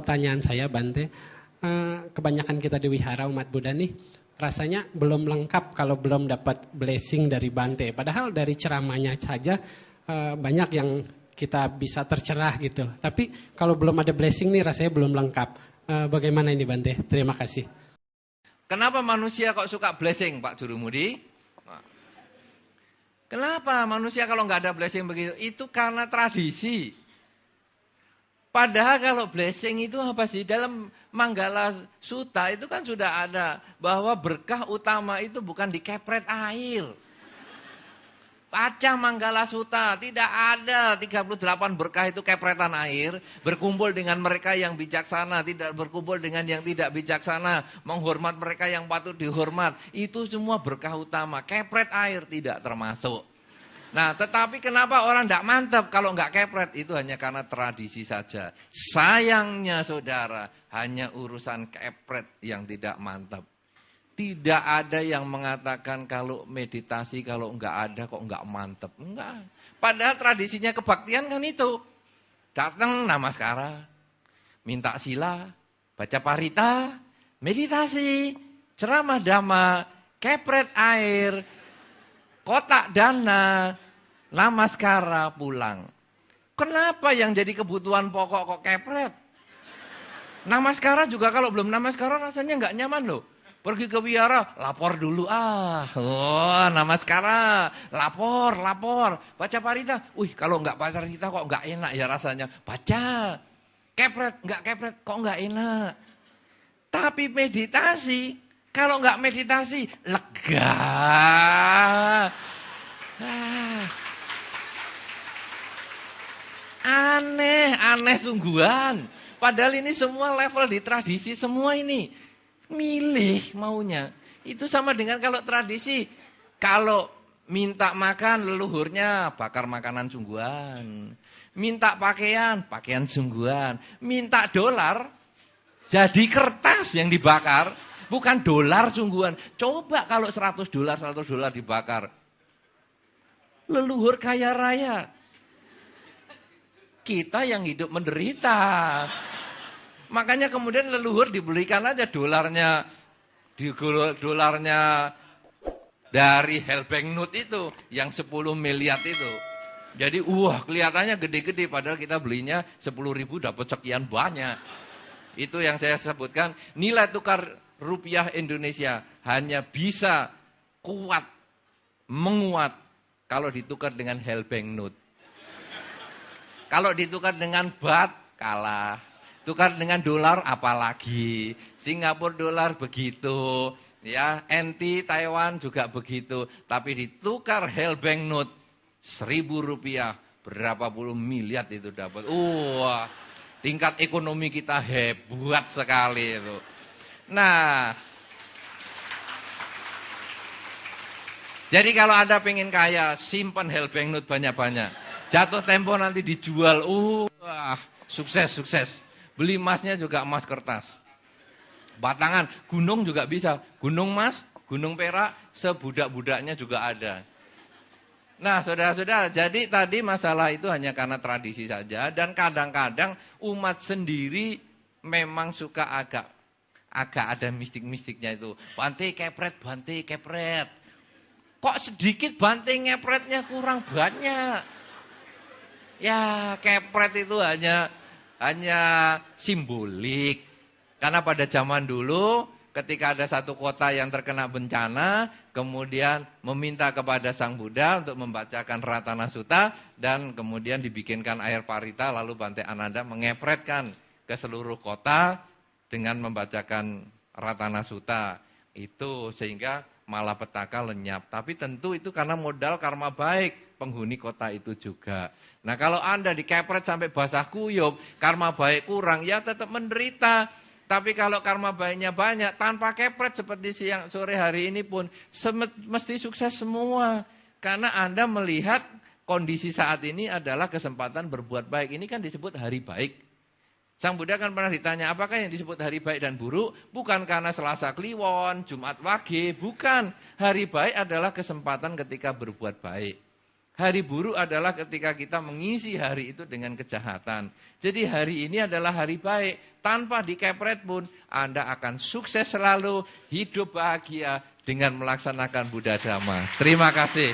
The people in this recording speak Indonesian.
pertanyaan saya Bante, kebanyakan kita di wihara umat Buddha nih rasanya belum lengkap kalau belum dapat blessing dari Bante. Padahal dari ceramahnya saja banyak yang kita bisa tercerah gitu. Tapi kalau belum ada blessing nih rasanya belum lengkap. Bagaimana ini Bante? Terima kasih. Kenapa manusia kok suka blessing, Pak Jurumudi? Kenapa manusia kalau nggak ada blessing begitu? Itu karena tradisi. Padahal kalau blessing itu apa sih? Dalam Manggala Sutta itu kan sudah ada bahwa berkah utama itu bukan dikepret air. Baca Manggala Sutta, tidak ada 38 berkah itu kepretan air, berkumpul dengan mereka yang bijaksana, tidak berkumpul dengan yang tidak bijaksana, menghormat mereka yang patut dihormat. Itu semua berkah utama, kepret air tidak termasuk. Nah, tetapi kenapa orang tidak mantap kalau nggak kepret? Itu hanya karena tradisi saja. Sayangnya saudara, hanya urusan kepret yang tidak mantap. Tidak ada yang mengatakan kalau meditasi, kalau enggak ada kok enggak mantep. Enggak. Padahal tradisinya kebaktian kan itu. Datang namaskara, minta sila, baca parita, meditasi, ceramah dhamma, kepret air, kotak dana, namaskara, pulang. Kenapa yang jadi kebutuhan pokok kok kepret? Namaskara juga kalau belum namaskara rasanya enggak nyaman loh. Pergi ke wihara, lapor dulu namaskara, lapor. Baca parita, kalau enggak baca parita kok enggak enak ya rasanya. Baca, kepret, enggak kepret kok enggak enak. Tapi meditasi, kalau enggak meditasi, lega. Aneh sungguhan. Padahal ini semua level di tradisi semua ini. Milih maunya. Itu sama dengan kalau tradisi. Kalau minta makan leluhurnya bakar makanan sungguhan. Minta pakaian sungguhan. Minta dolar jadi kertas yang dibakar. Bukan dolar sungguhan. Coba kalau 100 dolar dibakar. Leluhur kaya raya. Kita yang hidup menderita. Makanya kemudian leluhur dibelikan aja dolarnya dari Hellbanknote itu yang 10 miliar itu. Jadi kelihatannya gede-gede padahal kita belinya 10.000 dapat sekian banyak. Itu yang saya sebutkan, nilai tukar rupiah Indonesia hanya bisa menguat kalau ditukar dengan Hellbanknote. Kalau ditukar dengan baht kalah. Tukar dengan dolar apalagi. Singapura dolar begitu. Ya, NT Taiwan juga begitu. Tapi ditukar Hellbanknote 1.000 rupiah. Berapa puluh miliar itu dapat. Tingkat ekonomi kita hebat sekali itu. Nah. Jadi kalau Anda pengen kaya, simpan Hellbanknote banyak-banyak. Jatuh tempo nanti dijual. Sukses. Beli emasnya juga emas kertas. Batangan, gunung juga bisa. Gunung emas, gunung perak, sebudak-budaknya juga ada. Nah, saudara-saudara, jadi tadi masalah itu hanya karena tradisi saja. Dan kadang-kadang umat sendiri memang suka agak ada mistik-mistiknya itu. Bante kepret. Kok sedikit bante ngepretnya kurang banyak. Ya, kepret itu hanya simbolik. Karena pada zaman dulu ketika ada satu kota yang terkena bencana, kemudian meminta kepada Sang Buddha untuk membacakan Ratana Sutta dan kemudian dibikinkan air parita lalu Bante Ananda mengepretkan ke seluruh kota dengan membacakan Ratana Sutta. Itu sehingga malapetaka lenyap. Tapi tentu itu karena modal karma baik penghuni kota itu juga. Nah kalau Anda dikepret sampai basah kuyup, karma baik kurang, ya tetap menderita. Tapi kalau karma baiknya banyak, tanpa kepret seperti sore hari ini pun, mesti sukses semua. Karena Anda melihat kondisi saat ini adalah kesempatan berbuat baik. Ini kan disebut hari baik. Sang Buddha kan pernah ditanya, apakah yang disebut hari baik dan buruk? Bukan karena Selasa Kliwon, Jumat Wage, bukan. Hari baik adalah kesempatan ketika berbuat baik. Hari buruk adalah ketika kita mengisi hari itu dengan kejahatan. Jadi hari ini adalah hari baik. Tanpa dikepret pun Anda akan sukses selalu, hidup bahagia dengan melaksanakan Buddha Dhamma. Terima kasih.